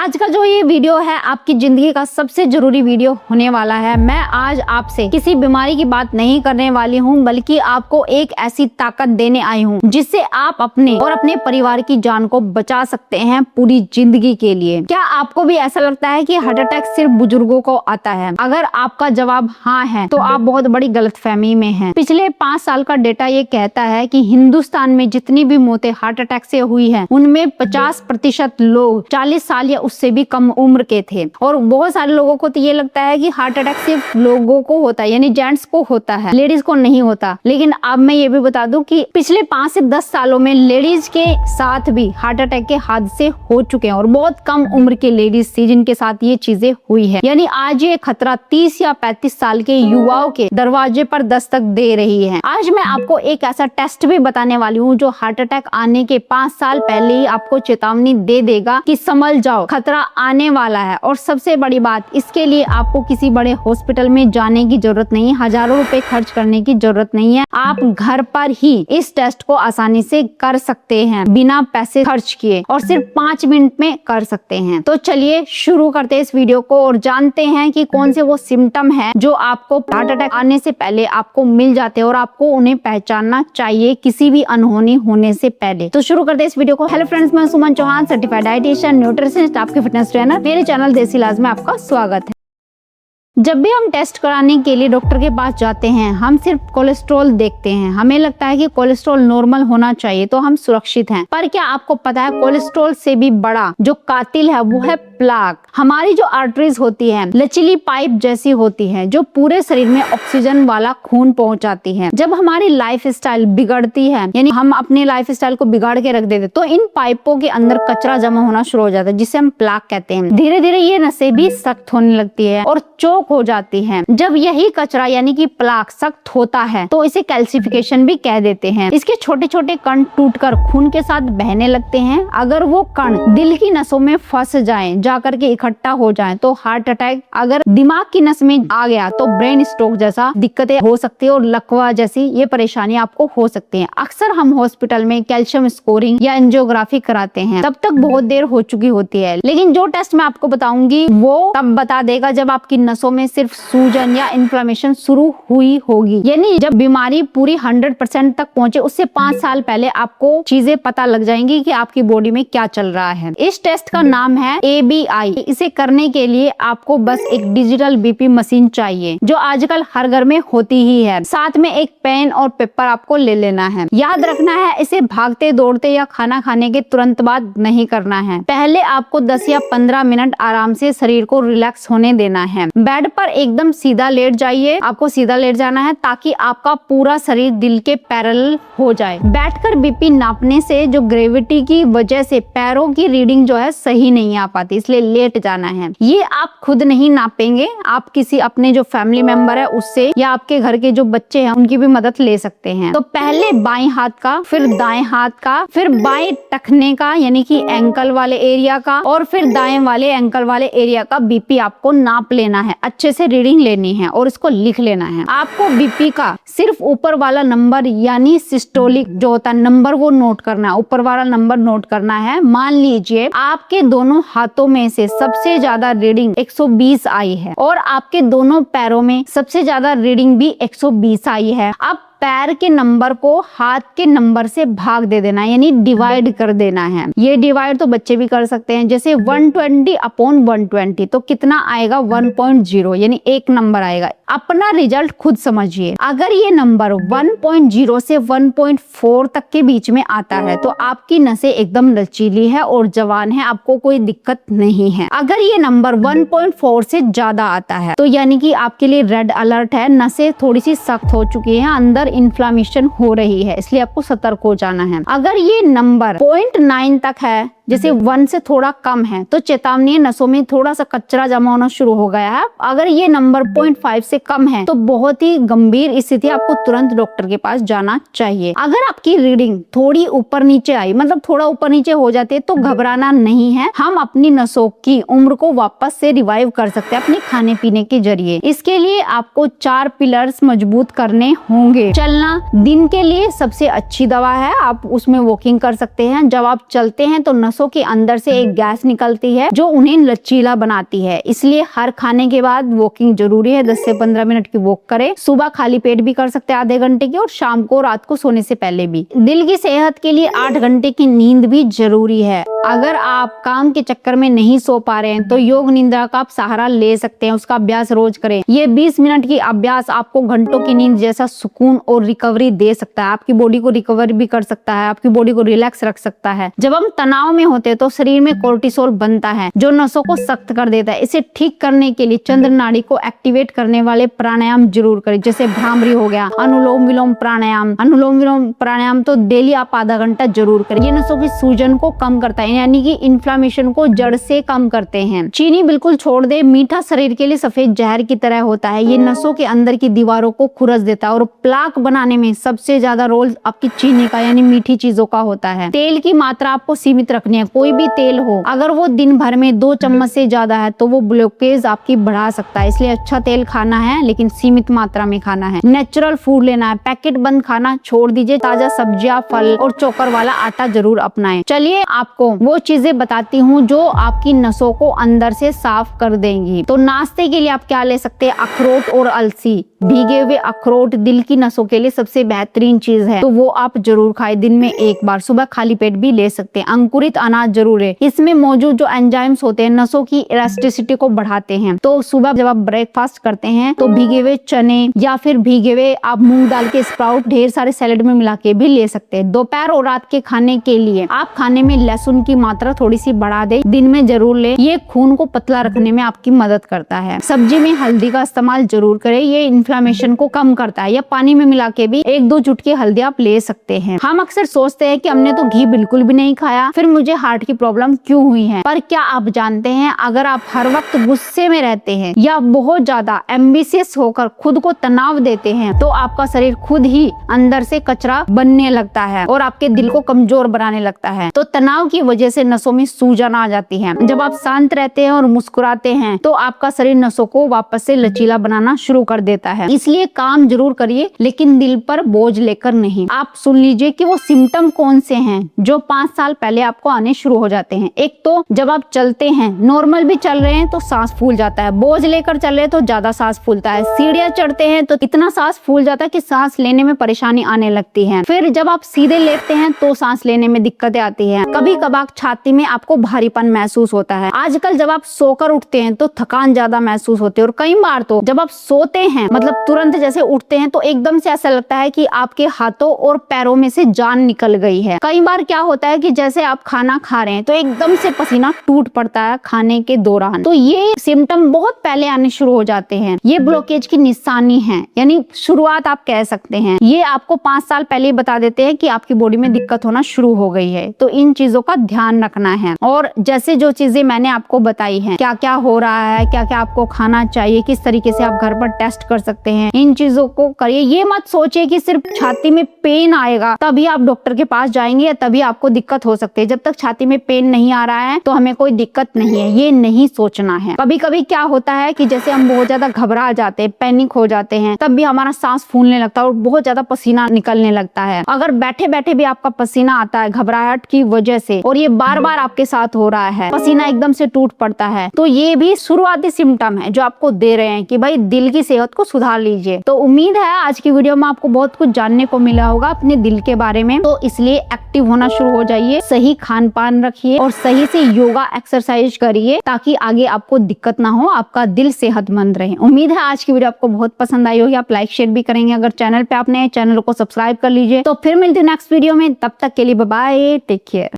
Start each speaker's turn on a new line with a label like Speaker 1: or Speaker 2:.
Speaker 1: आज का जो ये वीडियो है आपकी जिंदगी का सबसे जरूरी वीडियो होने वाला है। मैं आज आपसे किसी बीमारी की बात नहीं करने वाली हूँ, बल्कि आपको एक ऐसी ताकत देने आई हूँ जिससे आप अपने और अपने परिवार की जान को बचा सकते हैं पूरी जिंदगी के लिए। क्या आपको भी ऐसा लगता है कि हार्ट अटैक सिर्फ बुजुर्गों को आता है? अगर आपका जवाब हाँ है तो आप बहुत बड़ी गलतफहमी में हैं। पिछले 5 साल का डेटा ये कहता है कि हिंदुस्तान में जितनी भी मौतें हार्ट अटैक से हुई है उनमें 50% लोग 40 साल या उससे भी कम उम्र के थे। और बहुत सारे लोगों को तो ये लगता है कि हार्ट अटैक सिर्फ लोगों को होता है, यानी जेंट्स को होता है, लेडीज को नहीं होता। लेकिन अब मैं ये भी बता दूं कि पिछले 5 से 10 सालों में लेडीज के साथ भी हार्ट अटैक के हादसे हो चुके हैं और बहुत कम उम्र के लेडीज थी जिनके साथ ये चीजें हुई है। यानी आज ये खतरा 30 या 35 साल के युवाओं के दरवाजे पर दस्तक दे रही है। आज मैं आपको एक ऐसा टेस्ट भी बताने वाली हूँ जो हार्ट अटैक आने के 5 साल पहले ही आपको चेतावनी दे देगा कि संभल जाओ, खतरा आने वाला है। और सबसे बड़ी बात, इसके लिए आपको किसी बड़े हॉस्पिटल में जाने की जरूरत नहीं, हजारों रुपए खर्च करने की जरूरत नहीं है। आप घर पर ही इस टेस्ट को आसानी से कर सकते हैं बिना पैसे खर्च किए, और सिर्फ 5 मिनट में कर सकते हैं। तो चलिए शुरू करते हैं इस वीडियो को और जानते हैं कि कौन से वो सिम्टम है जो आपको हार्ट अटैक आने से पहले आपको मिल जाते हैं और आपको उन्हें पहचानना चाहिए किसी भी अनहोनी होने से पहले। तो शुरू करते हैं इस वीडियो को। हेलो फ्रेंड्स, मैं सुमन चौहान, सर्टिफाइड डाइटिशियन, न्यूट्रिशनिस्ट, आपके फिटनेस ट्रेनर। मेरे चैनल देसी इलाज में आपका स्वागत है। जब भी हम टेस्ट कराने के लिए डॉक्टर के पास जाते हैं, हम सिर्फ कोलेस्ट्रॉल देखते हैं। हमें लगता है कि कोलेस्ट्रॉल नॉर्मल होना चाहिए तो हम सुरक्षित हैं। पर क्या आपको पता है कोलेस्ट्रॉल से भी बड़ा जो कातिल है वो है प्लाक। हमारी जो आर्टरीज होती है लचीली पाइप जैसी होती है जो पूरे शरीर में ऑक्सीजन वाला खून पहुंचाती है। जब हमारी लाइफ स्टाइल बिगड़ती है, यानी हम अपने लाइफ स्टाइल को बिगाड़ के रख देते, तो इन पाइपों के अंदर कचरा जमा होना शुरू हो जाता है जिसे हम प्लाक कहते हैं। धीरे धीरे ये नसें भी सख्त होने लगती है और चौक हो जाती है। जब यही कचरा यानी कि प्लाक सख्त होता है तो इसे कैल्सिफिकेशन भी कह देते हैं। इसके छोटे छोटे कण टूटकर खून के साथ बहने लगते हैं। अगर वो कण दिल की नसों में फंस जाएं, जाकर के इकट्ठा हो जाएं, तो हार्ट अटैक, अगर दिमाग की नस में आ गया तो ब्रेन स्ट्रोक जैसा दिक्कतें हो सकती है और लकवा जैसी ये परेशानी आपको हो सकती है। अक्सर हम हॉस्पिटल में कैल्शियम स्कोरिंग या एंजियोग्राफी कराते हैं, तब तक बहुत देर हो चुकी होती है। लेकिन जो टेस्ट मैं आपको बताऊंगी वो तब बता देगा जब आपकी नसों में सिर्फ सूजन या इन्फ्लेमेशन शुरू हुई होगी, यानी जब बीमारी पूरी 100% तक पहुंचे। उससे 5 साल पहले आपको चीजें पता लग जाएंगी कि आपकी बॉडी में क्या चल रहा है। इस टेस्ट का नाम है ABI। इसे करने के लिए आपको बस एक डिजिटल BP मशीन चाहिए जो आजकल हर घर में होती ही है। साथ में एक पेन और पेपर आपको ले लेना है। याद रखना है, इसे भागते दौड़ते या खाना खाने के तुरंत बाद नहीं करना है। पहले आपको 10 या 15 मिनट आराम से शरीर को रिलैक्स होने देना है। बेड पर एकदम सीधा लेट जाइए। आपको सीधा लेट जाना है ताकि आपका पूरा शरीर दिल के पैरेलल हो जाए। बैठकर BP नापने से जो ग्रेविटी की वजह से पैरों की रीडिंग जो है सही नहीं आ पाती, इसलिए लेट जाना है। ये आप खुद नहीं नापेंगे, आप किसी अपने जो फैमिली मेंबर है उससे या आपके घर के जो बच्चे हैं उनकी भी मदद ले सकते हैं। तो पहले बाएं हाथ का, फिर दाएं हाथ का, फिर बाएं टखने का यानी कि एंकल वाले एरिया का, और फिर दाएं वाले एंकल वाले एरिया का BP आपको नाप लेना है। अच्छे से रीडिंग लेनी है और इसको लिख लेना है। आपको BP का सिर्फ ऊपर वाला नंबर यानी सिस्टोलिक जो होता है नंबर वो नोट करना है, ऊपर वाला नंबर नोट करना है। मान लीजिए आपके दोनों हाथों में से सबसे ज्यादा रीडिंग 120 आई है और आपके दोनों पैरों में सबसे ज्यादा रीडिंग भी 120 आई है। अब पैर के नंबर को हाथ के नंबर से भाग दे देना है, यानी डिवाइड कर देना है। ये डिवाइड तो बच्चे भी कर सकते हैं। जैसे 120/120 तो कितना आएगा? 1.0, यानी 1 नंबर आएगा। अपना रिजल्ट खुद समझिए। अगर ये नंबर 1.0 से 1.4 तक के बीच में आता है तो आपकी नसें एकदम लचीली है और जवान है, आपको कोई दिक्कत नहीं है। अगर ये नंबर 1.4 से ज्यादा आता है तो यानी कि आपके लिए रेड अलर्ट है, नसें थोड़ी सी सख्त हो चुकी है, अंदर इन्फ्लेमेशन हो रही है, इसलिए आपको सतर्क हो जाना है। अगर ये नंबर 0.9 तक है, जैसे 1 से थोड़ा कम है, तो चेतावनी, नसों में थोड़ा सा कचरा जमा होना शुरू हो गया है। अगर ये नंबर 0.5 से से कम है तो बहुत ही गंभीर स्थिति, आपको तुरंत डॉक्टर के पास जाना चाहिए। अगर आपकी रीडिंग थोड़ी ऊपर नीचे आई, मतलब थोड़ा ऊपर नीचे हो जाती है, तो घबराना नहीं है। हम अपनी नसों की उम्र को वापस से रिवाइव कर सकते हैं अपने खाने पीने के जरिए। इसके लिए आपको 4 पिलर्स मजबूत करने होंगे। चलना दिन के लिए सबसे अच्छी दवा है, आप उसमें वॉकिंग कर सकते हैं। जब आप चलते हैं तो नसों के अंदर से एक गैस निकलती है जो उन्हें लचीला बनाती है, इसलिए हर खाने के बाद वॉकिंग जरूरी है। 10 से 15 मिनट की वॉक करें। सुबह खाली पेट भी कर सकते हैं आधे घंटे की, और शाम को रात को सोने से पहले भी। दिल की सेहत के लिए 8 घंटे की नींद भी जरूरी है। अगर आप काम के चक्कर में नहीं सो पा रहे हैं तो योग निद्रा का आप सहारा ले सकते हैं, उसका अभ्यास रोज करें। ये 20 मिनट की अभ्यास आपको घंटों की नींद जैसा सुकून और रिकवरी दे सकता है। आपकी बॉडी को रिकवर भी कर सकता है, आपकी बॉडी को रिलैक्स रख सकता है। जब हम तनाव में होते हैं तो शरीर में कोर्टिसोल बनता है जो नसों को सख्त कर देता है। इसे ठीक करने के लिए चंद्र नाड़ी को एक्टिवेट करने वाले प्राणायाम जरूर करें, जैसे भ्रामरी हो गया, अनुलोम विलोम प्राणायाम। अनुलोम विलोम प्राणायाम तो डेली आप आधा घंटा जरूर करें। ये नसों की सूजन को कम करता है, यानी कि इन्फ्लेमेशन को जड़ से कम करते हैं। चीनी बिल्कुल छोड़ दे, मीठा शरीर के लिए सफेद जहर की तरह होता है। ये नसों के अंदर की दीवारों को खुरच देता है, और प्लाक बनाने में सबसे ज्यादा रोल आपकी चीनी का यानी मीठी चीजों का होता है। तेल की मात्रा आपको सीमित रखनी है, कोई भी तेल हो, अगर वो दिन भर में 2 चम्मच से ज्यादा है तो वो ब्लॉकेज आपकी बढ़ा सकता है। इसलिए अच्छा तेल खाना है लेकिन सीमित मात्रा में खाना है। नेचुरल फूड लेना है, पैकेट बंद खाना छोड़ दीजिए। ताजा सब्जियां, फल और चोकर वाला आटा जरूर अपनाएं। चलिए आपको वो चीजें बताती हूँ जो आपकी नसों को अंदर से साफ कर देंगी। तो नाश्ते के लिए आप क्या ले सकते हैं? अखरोट और अलसी। भीगे हुए अखरोट दिल की नसों के लिए सबसे बेहतरीन चीज है, तो वो आप जरूर खाएं दिन में एक बार। सुबह खाली पेट भी ले सकते हैं। अंकुरित अनाज जरूर है, इसमें मौजूद जो एंजाइम्स होते हैं नसों की इलास्टिसिटी को बढ़ाते हैं। तो सुबह जब आप ब्रेकफास्ट करते हैं तो भीगे हुए चने या फिर भीगे हुए आप मूंग दाल के स्प्राउट ढेर सारे सैलेड में मिला के भी ले सकते हैं। दोपहर और रात के खाने के लिए आप खाने में लहसुन की मात्रा थोड़ी सी बढ़ा दे, दिन में जरूर ले। ये खून को पतला रखने में आपकी मदद करता है। सब्जी में हल्दी का इस्तेमाल जरूर करें, ये इन्फ्लेमेशन को कम करता है। या पानी में मिला के भी 1-2 चुटकी हल्दी आप ले सकते हैं। हम अक्सर सोचते हैं कि हमने तो घी बिल्कुल भी नहीं खाया, फिर मुझे हार्ट की प्रॉब्लम क्यों हुई है। पर क्या आप जानते हैं, अगर आप हर वक्त गुस्से में रहते हैं या बहुत ज्यादा एम्बिशियस होकर खुद को तनाव देते हैं तो आपका शरीर खुद ही अंदर से कचरा बनने लगता है और आपके दिल को कमजोर बनाने लगता है। तो तनाव की वजह से नसों में सूजन आ जाती है। जब आप शांत रहते हैं और मुस्कुराते हैं तो आपका शरीर नसों को वापस से लचीला बनाना शुरू कर देता है। इसलिए काम जरूर करिए लेकिन दिल पर बोझ लेकर नहीं। आप सुन लीजिए कि वो सिम्टम कौन से हैं जो 5 साल पहले आपको आने शुरू हो जाते हैं। एक तो जब आप चलते हैं, नॉर्मल भी चल रहे हैं तो सांस फूल जाता है, बोझ लेकर चल रहे हैं तो ज्यादा सांस फूलता है, सीढ़ियां चढ़ते हैं तो इतना सांस फूल जाता है कि सांस लेने में परेशानी आने लगती है। फिर जब आप सीधे लेटते हैं तो सांस लेने में दिक्कतें आती है। कभी कभार छाती में आपको भारीपन महसूस होता है। आजकल जब आप सोकर उठते हैं तो थकान ज्यादा महसूस होती है, और कई बार तो जब आप सोते हैं मतलब तुरंत जैसे उठते हैं तो एकदम से ऐसा लगता है कि आपके हाथों और पैरों में से जान निकल गई है। कई बार क्या होता है कि जैसे आप खाना खा रहे हैं तो एकदम से पसीना टूट पड़ता है खाने के दौरान। तो ये सिम्टम बहुत पहले आने शुरू हो जाते हैं। ये ब्लॉकेज की निशानी है, यानी शुरुआत आप कह सकते हैं। ये आपको 5 साल पहले बता देते हैं कि आपकी बॉडी में दिक्कत होना शुरू हो गई है। तो इन चीजों का ध्यान रखना है। और जैसे जो चीजें मैंने आपको बताई हैं, क्या क्या हो रहा है, क्या क्या आपको खाना चाहिए, किस तरीके से आप घर पर टेस्ट कर सकते हैं, इन चीजों को करिए। ये मत सोचिए कि सिर्फ छाती में पेन आएगा तभी आप डॉक्टर के पास जाएंगे या तभी आपको दिक्कत हो सकती है। जब तक छाती में पेन नहीं आ रहा है तो हमें कोई दिक्कत नहीं है, ये नहीं सोचना है। कभी कभी क्या होता है कि जैसे हम बहुत ज्यादा घबरा जाते हैं, पैनिक हो जाते हैं, तब भी हमारा सांस फूलने लगता है और बहुत ज्यादा पसीना निकलने लगता है। अगर बैठे बैठे भी आपका पसीना आता है घबराहट की वजह से और ये बार बार आपके साथ हो रहा है, पसीना एकदम से टूट पड़ता है, तो ये भी शुरुआती सिम्टम है जो आपको दे रहे हैं कि भाई दिल की सेहत को सुधार लीजिए। तो उम्मीद है आज की वीडियो में आपको बहुत कुछ जानने को मिला होगा अपने दिल के बारे में। तो इसलिए एक्टिव होना शुरू हो जाइए, सही खान पान रखिए और सही से योगा एक्सरसाइज करिए ताकि आगे आपको दिक्कत ना हो, आपका दिल सेहतमंद रहे। उम्मीद है आज की वीडियो आपको बहुत पसंद आई होगी। आप लाइक शेयर भी करेंगे। अगर चैनल पे आप नए, चैनल को सब्सक्राइब कर लीजिए। तो फिर मिलते हैं नेक्स्ट वीडियो में, तब तक के लिए बाय बाय, टेक केयर।